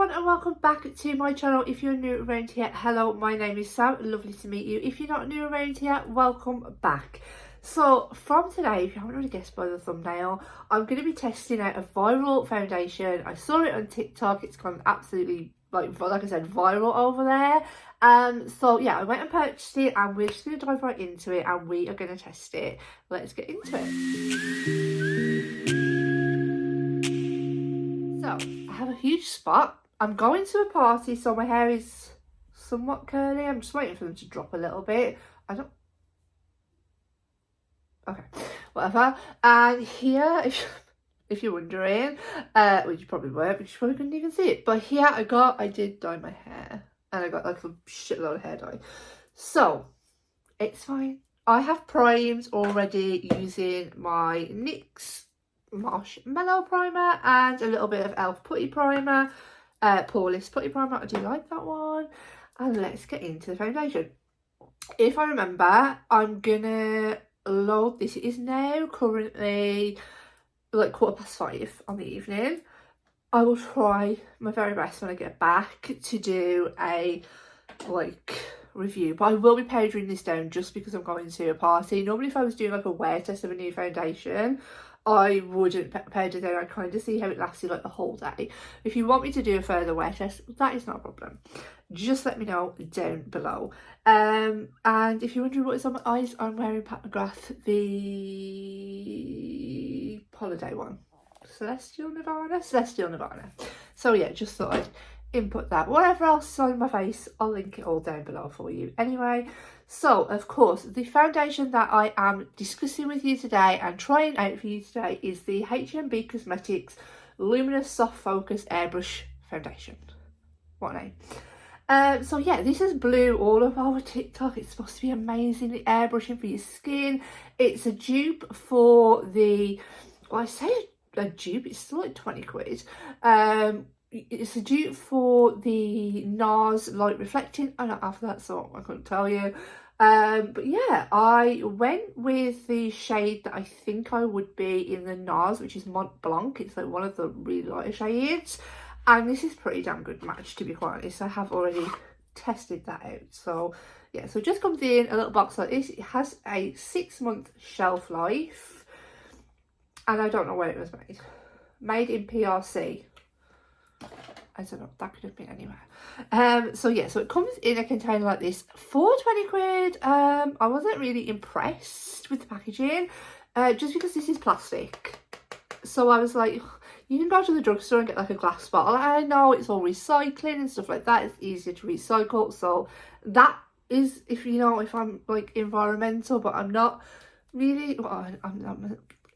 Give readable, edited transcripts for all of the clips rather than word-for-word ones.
everyone and welcome back to my channel. If you're new around here, hello, my name is Sam, lovely to meet you. If you're not new around here, welcome back. So from today, if you haven't already guessed by the thumbnail, I'm going to be testing out a viral foundation. I saw it on TikTok, it's gone absolutely, like I said, viral over there. So yeah, I went and purchased it and we're just going to dive right into it and we are going to test it. Let's get into it. So, I have a huge spot. I'm going to a party, so my hair is somewhat curly. I'm just waiting for them to drop a little bit. Okay, whatever. And here, if you're wondering, well, you probably weren't, because you probably couldn't even see it. But here I did dye my hair. And I got like a shitload of hair dye. So, it's fine. I have primed already using my NYX Marshmallow Primer and a little bit of e.l.f. Putty Primer, Poreless Putty Primer. I do like that one. And let's get into the foundation. If I remember, I'm gonna load this. It is now currently like 5:15 on the evening. I will try my very best when I get back to do a review, but I will be powdering this down just because I'm going to a party. Normally if I was doing like a wear test of a new foundation, I wouldn't powder down. I'd kind of see how it lasted like the whole day. If you want me to do a further wear test, that is not a problem. Just let me know down below. And if you're wondering what is on my eyes, I'm wearing Pat McGrath, the holiday one. Celestial Nirvana. So yeah, just thought I'd input that. Whatever else is on my face, I'll link it all down below for you anyway. So of course, the foundation that I am discussing with you today and trying out for you today is the HMB Cosmetics Luminous Soft Focus Airbrush Foundation. What a name. So yeah, this is blue all over TikTok. It's supposed to be amazingly airbrushing for your skin. It's a dupe for the, well, I say a dupe, it's still like 20 quid. It's a dupe for the NARS Light Reflecting. I don't have that, so I couldn't tell you. But yeah, I went with the shade that I think I would be in the NARS, which is Mont Blanc. It's like one of the really lighter shades. And this is pretty damn good match, to be quite honest. I have already tested that out. So yeah, so it just comes in a little box like this. It has a 6-month shelf life. And I don't know where it was made. Made in PRC. I don't know, that could have been anywhere. So yeah, so it comes in a container like this for 20 quid. I wasn't really impressed with the packaging, just because this is plastic. So I was like, you can go to the drugstore and get like a glass bottle. I know it's all recycling and stuff like that. It's easier to recycle. So that is, if you know, if I'm like environmental, but I'm not really, well,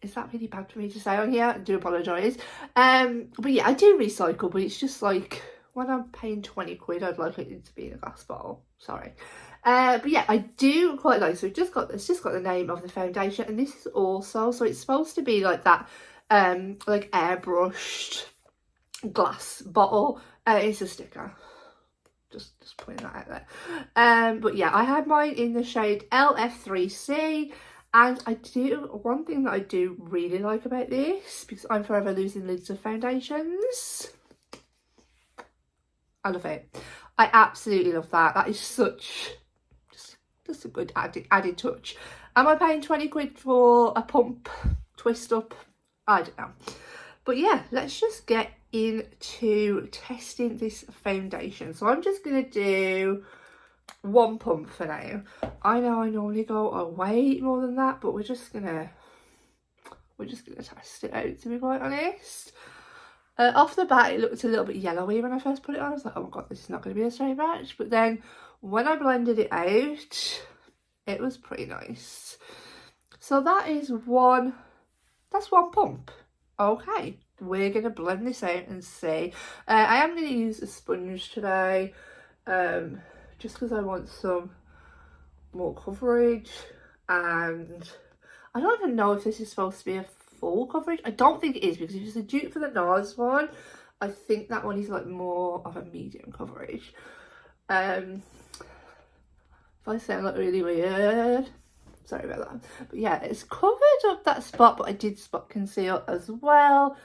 is that really bad for me to say on here? I do apologise. But yeah, I do recycle, but it's just like, when I'm paying 20 quid, I'd like it to be in a glass bottle. Sorry. But yeah, I do quite like, so it's just got the name of the foundation, and this is also, so it's supposed to be like that, like airbrushed glass bottle. It's a sticker. Just putting that out there. But yeah, I had mine in the shade LF3C. And one thing that I do really like about this, because I'm forever losing lids of foundations, I love it. I absolutely love that. That is such, just a good added touch. Am I paying 20 quid for a pump twist up? I don't know. But yeah, let's just get into testing this foundation. So I'm just going to do one pump for now. I know I normally go way more than that, but we're just gonna test it out, to be quite honest. Off the bat, it looked a little bit yellowy when I first put it on. I was like, oh my god, this is not going to be a straight match. But then when I blended it out, it was pretty nice. So that's one pump. Okay, we're gonna blend this out and see. I am going to use a sponge today, just because I want some more coverage, and I don't even know if this is supposed to be a full coverage. I don't think it is, because if it's a dupe for the NARS one, I think that one is like more of a medium coverage. If I sound like really weird, sorry about that. But yeah, it's covered up that spot, but I did spot conceal as well.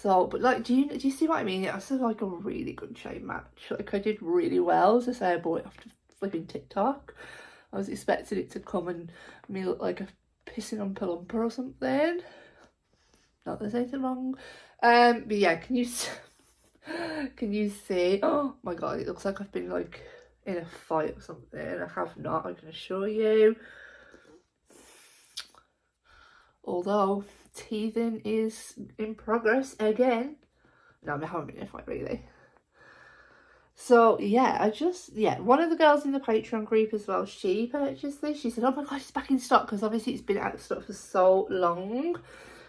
So, but like, do you see what I mean? It was like a really good shade match. Like, I did really well. As I say, I bought it after flipping TikTok. I was expecting it to come and me look like a pissing on Palumpa or something. Not that there's anything wrong. But yeah, can you see? Oh my god, it looks like I've been like in a fight or something. I have not, I can assure you. Although teething is in progress again. No, I haven't been in a fight really. So yeah, one of the girls in the Patreon group as well, she purchased this. She said, oh my god, it's back in stock, because obviously it's been out of stock for so long.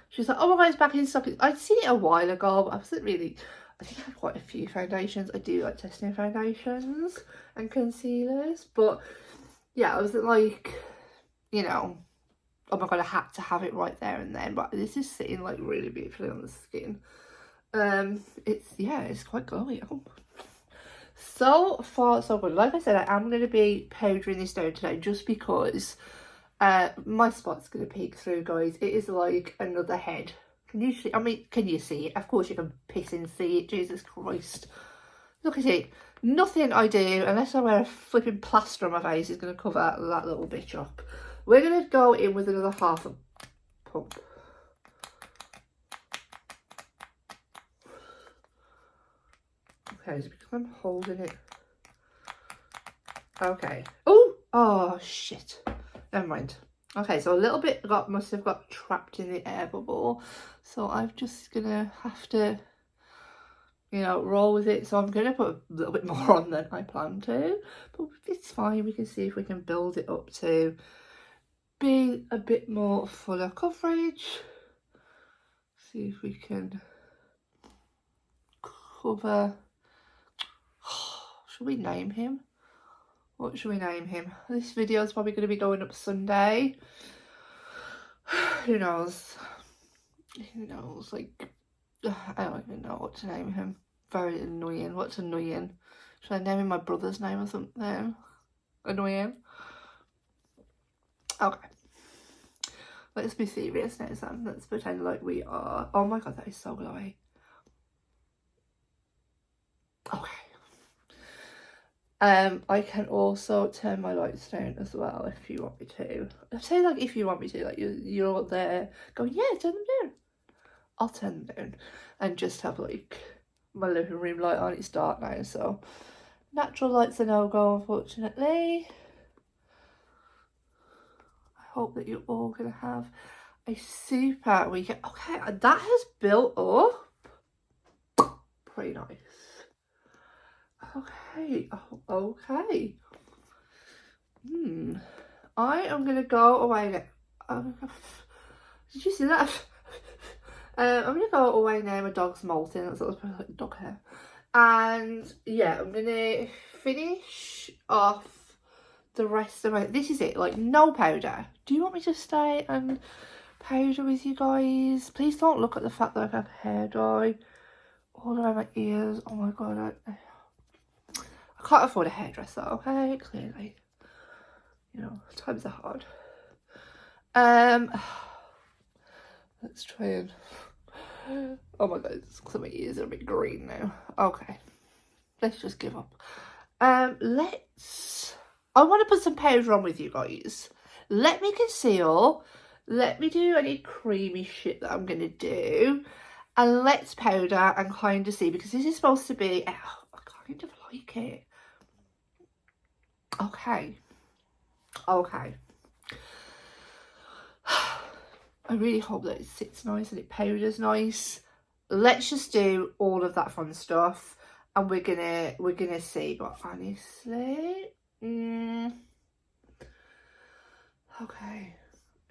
She was like, oh my god, it's back in stock. I'd seen it a while ago, but I wasn't really, I think I had quite a few foundations. I do like testing foundations and concealers, but yeah, I wasn't like, you know, oh my god, I had to have it right there and then. But this is sitting like really beautifully on the skin. It's quite glowy. Oh. So far so good. Like I said, I am going to be powdering this down today just because my spot's going to peek through, guys. It is like another head. Can you see? I mean, can you see it? Of course you can piss and see it. Jesus Christ. Look at it. Nothing I do, unless I wear a flipping plaster on my face, is going to cover that little bitch up. We're going to go in with another half a pump. Okay, is it because I'm holding it? Okay. Oh shit. Never mind. Okay, so a little bit must have got trapped in the air bubble. So I'm just gonna have to, you know, roll with it. So I'm gonna put a little bit more on than I plan to. But it's fine. We can see if we can build it up to being a bit more fuller coverage. See if we can cover. Should we name him? What should we name him? This video is probably going to be going up Sunday. Who knows? Who knows? Like, I don't even know what to name him. Very annoying. What's annoying? Should I name him my brother's name or something? Annoying. Okay. Let's be serious now, Sam. Let's pretend like we are. Oh my god, that is so glowy. Okay. I can also turn my lights down as well if you want me to. I say like if you want me to, like you're there going, yeah, turn them down. I'll turn them down and just have like my living room light on. It's dark now, so natural light's a no-go, unfortunately. I hope that you're all gonna have a super weekend. Okay, that has built up pretty nice. Okay, okay. I am gonna go away now. Did you see that? I'm gonna go away now. My dog's molting. That's what I was like, dog hair. And yeah, I'm gonna finish off the rest of my. This is it. Like no powder. Do you want me to stay and powder with you guys? Please don't look at the fact that I've had hair dye all around my ears. Oh my god. I can't afford a hairdresser, okay? Clearly. You know, times are hard. Let's try and... Oh my god, some of my ears are a bit green now. Okay. Let's just give up. I want to put some powder on with you guys. Let me conceal. Let me do any creamy shit that I'm going to do. And let's powder and kind of see. Because this is supposed to be... Oh, I kind of like it. Okay. Okay. I really hope that it sits nice and it powders nice. Let's just do all of that fun stuff and we're gonna see. But honestly, okay,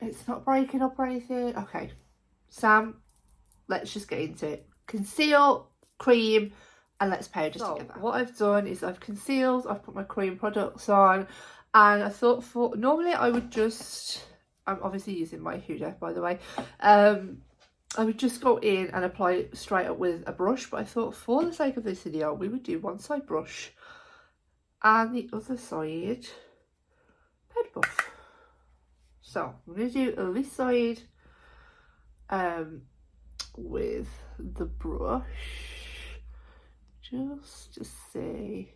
it's not breaking up or anything. Okay, Sam, let's just get into it. Conceal, cream, and let's powder together. What I've done is I've concealed, I've put my cream products on, and I thought normally I would just, I'm obviously using my Huda, by the way, I would just go in and apply it straight up with a brush, but I thought for the sake of this video we would do one side brush and the other side powder puff. So I'm going to do this side with the brush just to see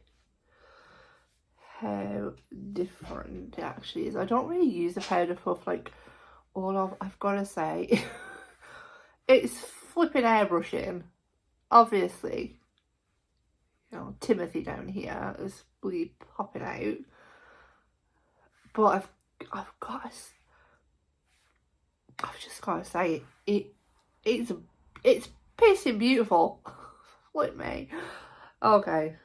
how different it actually is. I don't really use the powder puff like all of, I've got to say. It's flipping airbrushing, obviously. You know, Timothy down here is really popping out. But I've just got to say it's pissing beautiful. Flip me. Okay.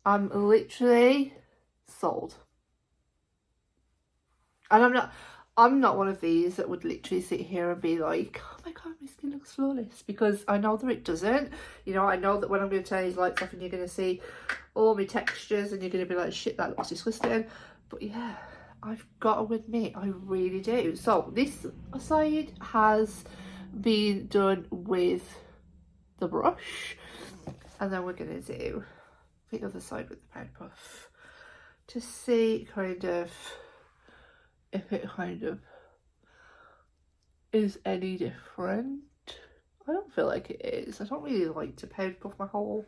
I'm literally sold. And I'm not one of these that would literally sit here and be like, oh my god, my skin looks flawless, because I know that it doesn't. You know, I know that when I'm going to turn these lights off and you're going to see all my textures and you're going to be like, shit, that looks disgusting. But yeah, I've got to admit, I really do. So this side has been done with the brush, and then we're going to do the other side with the powder puff to see kind of if it kind of is any different. I don't feel like it is. I don't really like to powder puff my whole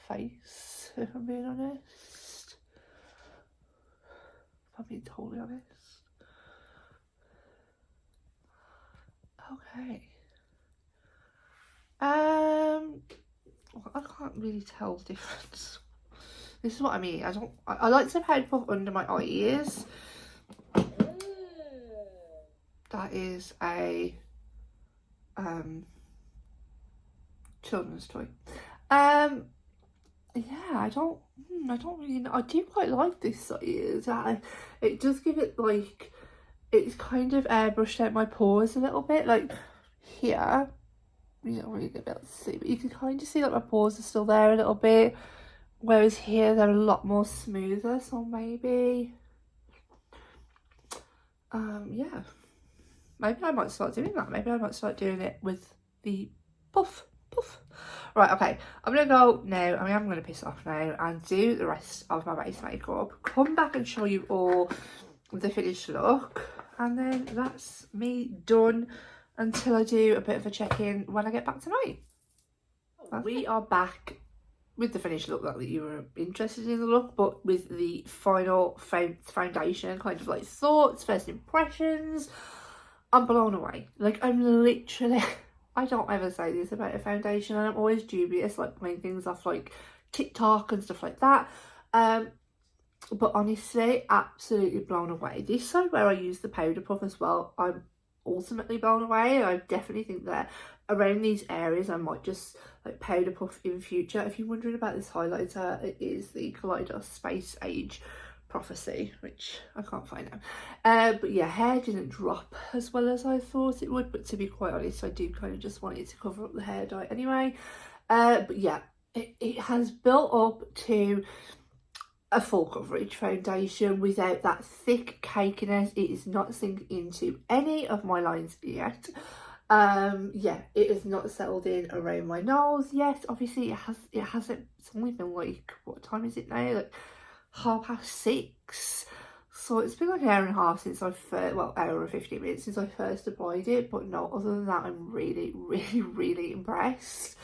face, if I'm being honest. If I'm being totally honest. Okay. I can't really tell the difference. This is what I mean. I like to powder puff under my ears. That is a children's toy. Yeah, I don't really know. I do quite like this size. It does give it like, it's kind of airbrushed out my pores a little bit, like here. You don't really be able to see, but you can kind of see that my pores are still there a little bit, whereas here they're a lot more smoother. So maybe yeah, maybe I might start doing that. Maybe I might start doing it with the puff. Right, okay, I'm gonna go now. I mean, I'm gonna piss off now and do the rest of my base makeup, come back and show you all the finished look, and then that's me done until I do a bit of a check-in when I get back tonight. We are back with the finished look. That you were interested in the look, but with the final foundation, kind of like thoughts, first impressions. I'm blown away. Like, I'm literally, I don't ever say this about a foundation, and I'm always dubious, like playing things off like TikTok and stuff like that. But honestly, absolutely blown away. This side where I use the powder puff as well, I'm ultimately blown away. I definitely think that around these areas I might just like powder puff in future. If you're wondering about this highlighter, it is the Kaleidos Space Age Prophecy, which I can't find now. But yeah, hair didn't drop as well as I thought it would, but to be quite honest, I do kind of just want it to cover up the hair dye anyway. But yeah, it has built up to a full coverage foundation without that thick cakiness. It is not sinking into any of my lines yet. Yeah, it has not settled in around my nose yet. Obviously it hasn't, it's only been like, what time is it now, like 6:30. So it's been like an hour and a half since I first, well, hour and 15 minutes since I first applied it. But no, other than that, I'm really impressed.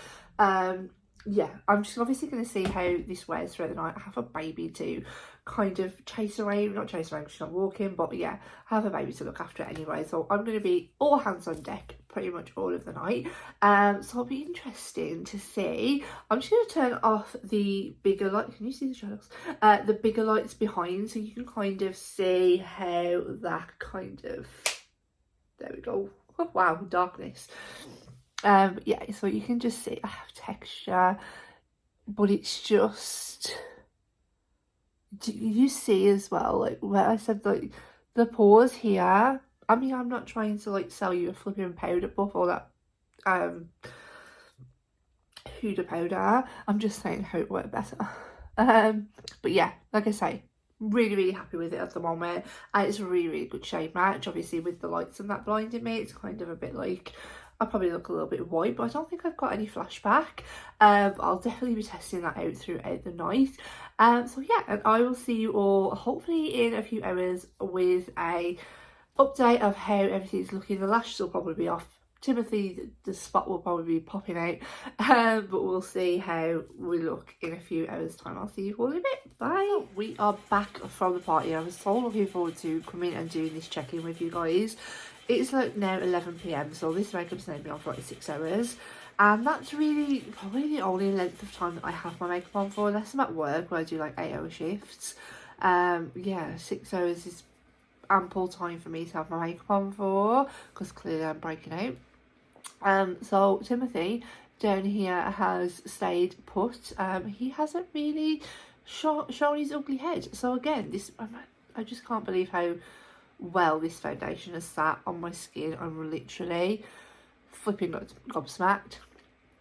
Yeah, I'm just obviously going to see how this wears throughout the night. I have a baby to kind of chase around, not chase around because she's not walking, but yeah, I have a baby to look after anyway. So I'm going to be all hands on deck pretty much all of the night. So it'll be interesting to see. I'm just going to turn off the bigger light. Can you see the shadows? The bigger lights behind, so you can kind of see how that kind of, there we go. Oh, wow, darkness. Yeah, so you can just see I have texture, but it's just, do you see as well, like where I said like the pores here. I mean, I'm not trying to like sell you a flipping powder puff or that Huda powder. I'm just saying how it worked better. But yeah, like I say, really happy with it at the moment, and it's a really good shade match. Obviously with the lights and that blinding me, it's kind of a bit like, I probably look a little bit white, but I don't think I've got any flashback. I'll definitely be testing that out throughout the night. So yeah, and I will see you all hopefully in a few hours with a update of how everything's looking. The lashes will probably be off Timothy, the spot will probably be popping out, but we'll see how we look in a few hours time. I'll see you all in a bit. Bye. We are back from the party. I was so looking forward to coming and doing this check-in with you guys. It's like now 11 p.m, so this makeup's now been on for like 6 hours, and that's really probably the only length of time that I have my makeup on for, unless I'm at work where I do like 8-hour shifts. Yeah, 6 hours is ample time for me to have my makeup on for, because clearly I'm breaking out. So Timothy down here has stayed put. He hasn't really shown his ugly head. So again, this I just can't believe how well this foundation has sat on my skin. I'm literally flipping gobsmacked.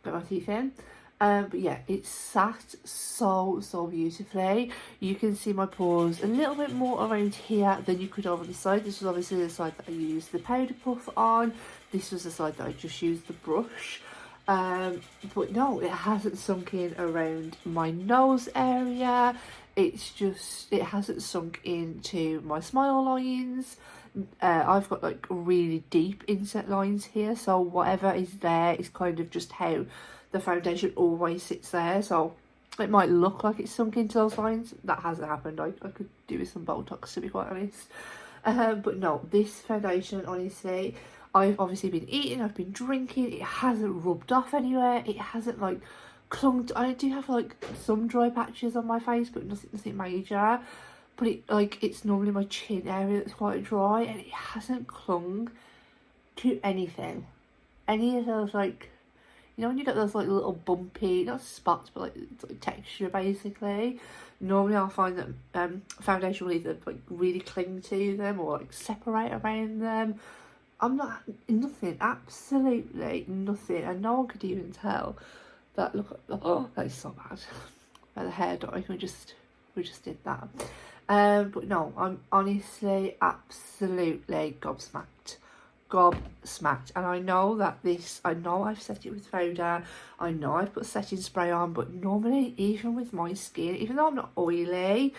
Got my teeth in. But yeah, it's sat so beautifully. You can see my pores a little bit more around here than you could over the side. This was obviously the side that I used the powder puff on. This was the side that I just used the brush. But no, it hasn't sunk in around my nose area. It's just, it hasn't sunk into my smile lines. I've got like really deep inset lines here, so whatever is there is kind of just how the foundation always sits there. So it might look like it's sunk into those lines. That hasn't happened. I could do with some Botox, to be quite honest. But no, this foundation, honestly, I've obviously been eating, I've been drinking, it hasn't rubbed off anywhere, it hasn't like clung to, I do have like some dry patches on my face, but nothing major. But it's normally my chin area that's quite dry, and it hasn't clung to anything. Any of those, like, you know when you get those like little bumpy, not spots, but like texture basically. Normally I'll find that foundation will either like really cling to them or like separate around them. I'm not, nothing, absolutely nothing, and no one could even tell that. Look, oh, that is so bad. By the hair dye, we just did that. But no, I'm honestly absolutely gobsmacked, and I know that I know I've set it with powder, I know I've put setting spray on, but normally, even with my skin, even though I'm not oily,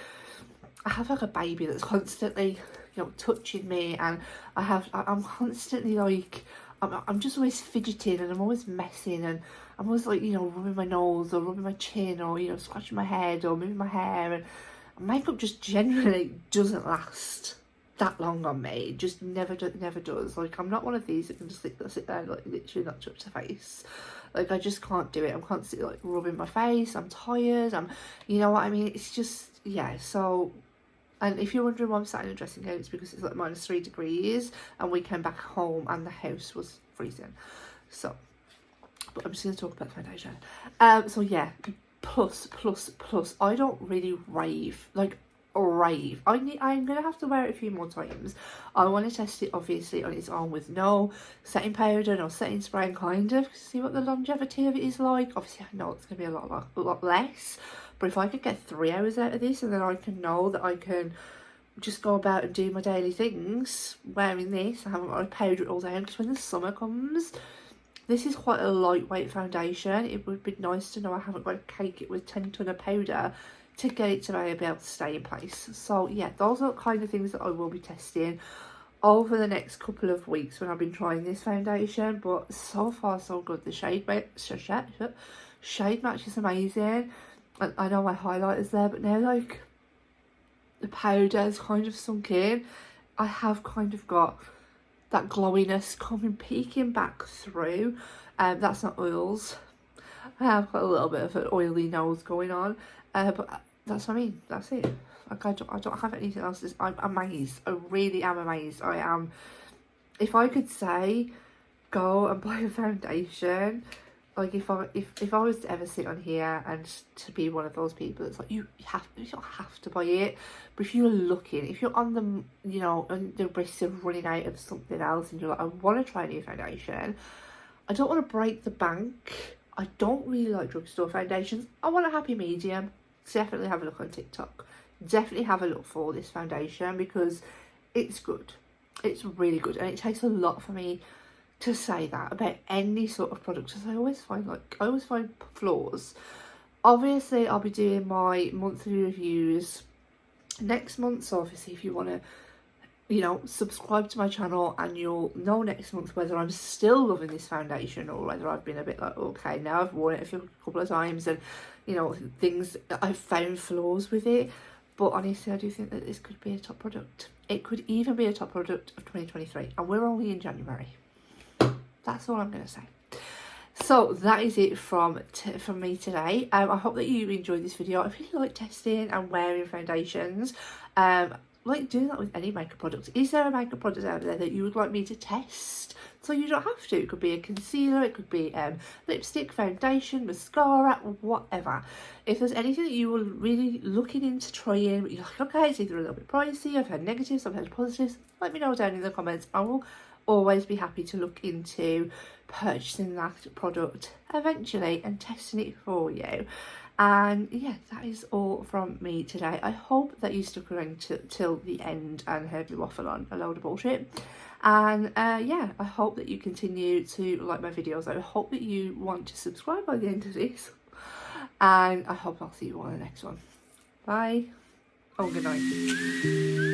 I have like a baby that's constantly, you know, touching me, and I'm constantly like, I'm just always fidgeting, and I'm always messing, and I'm always like, you know, rubbing my nose or rubbing my chin, or, you know, scratching my head or moving my hair, and makeup just generally doesn't last that long on me. It just never does. Like, I'm not one of these that can just sit there and like literally not touch the face. Like, I just can't do it. I'm constantly like rubbing my face, I'm tired, you know what I mean, it's just, yeah. So, and if you're wondering why I'm sat in a dressing gown, it's because it's like -3 degrees, and we came back home and the house was freezing. So, but I'm just going to talk about the foundation. So yeah, plus, I don't really rave. I'm going to have to wear it a few more times. I want to test it obviously on its own with no setting powder, no setting spray, and kind of see what the longevity of it is like. Obviously I know it's going to be a lot less, but if I could get 3 hours out of this, and then I can know that I can just go about and do my daily things wearing this, I haven't got to powder it all down, because when the summer comes, this is quite a lightweight foundation. It would be nice to know I haven't got to cake it with 10 ton of powder to get it to be able to stay in place. So yeah, those are the kind of things that I will be testing over the next couple of weeks when I've been trying this foundation. But so far so good. The shade match is amazing. And I know my highlighter's there, but now like the powder's kind of sunk in, I have kind of got that glowiness peeking back through. That's not oils. I have got a little bit of an oily nose going on, but that's what I mean. That's it. Like, I don't have anything else. I'm amazed. I really am amazed. I am. If I could say, go and buy a foundation, like if I was to ever sit on here and to be one of those people that's like, you don't have to buy it, but if you're looking, if you're on the, you know, on the risk of running out of something else, and you're like, I want to try a new foundation, I don't want to break the bank, I don't really like drugstore foundations, I want a happy medium. Definitely have a look on TikTok, definitely have a look for this foundation, because it's good, it's really good, and it takes a lot for me to say that about any sort of product, because I always find flaws. Obviously I'll be doing my monthly reviews next month, so obviously if you want to you know, subscribe to my channel and you'll know next month whether I'm still loving this foundation or whether I've been a bit like, okay, now I've worn it a couple of times and, you know, things, I've found flaws with it. But honestly, I do think that this could be a top product. It could even be a top product of 2023, and we're only in January. That's all I'm going to say. So that is it from me today. I hope that you enjoyed this video. I really like testing and wearing foundations. Like doing that with any makeup product. Is there a makeup product out there that you would like me to test? So you don't have to. It could be a concealer, it could be lipstick, foundation, mascara, whatever. If there's anything that you were really looking into trying, but you're like, okay, it's either a little bit pricey, I've had negatives, I've had positives, let me know down in the comments. I will always be happy to look into purchasing that product eventually and testing it for you. And yeah, that is all from me today. I hope that you stuck around till the end and heard me waffle on a load of bullshit. And yeah, I hope that you continue to like my videos. I hope that you want to subscribe by the end of this. And I hope I'll see you on the next one. Bye. Oh, good night.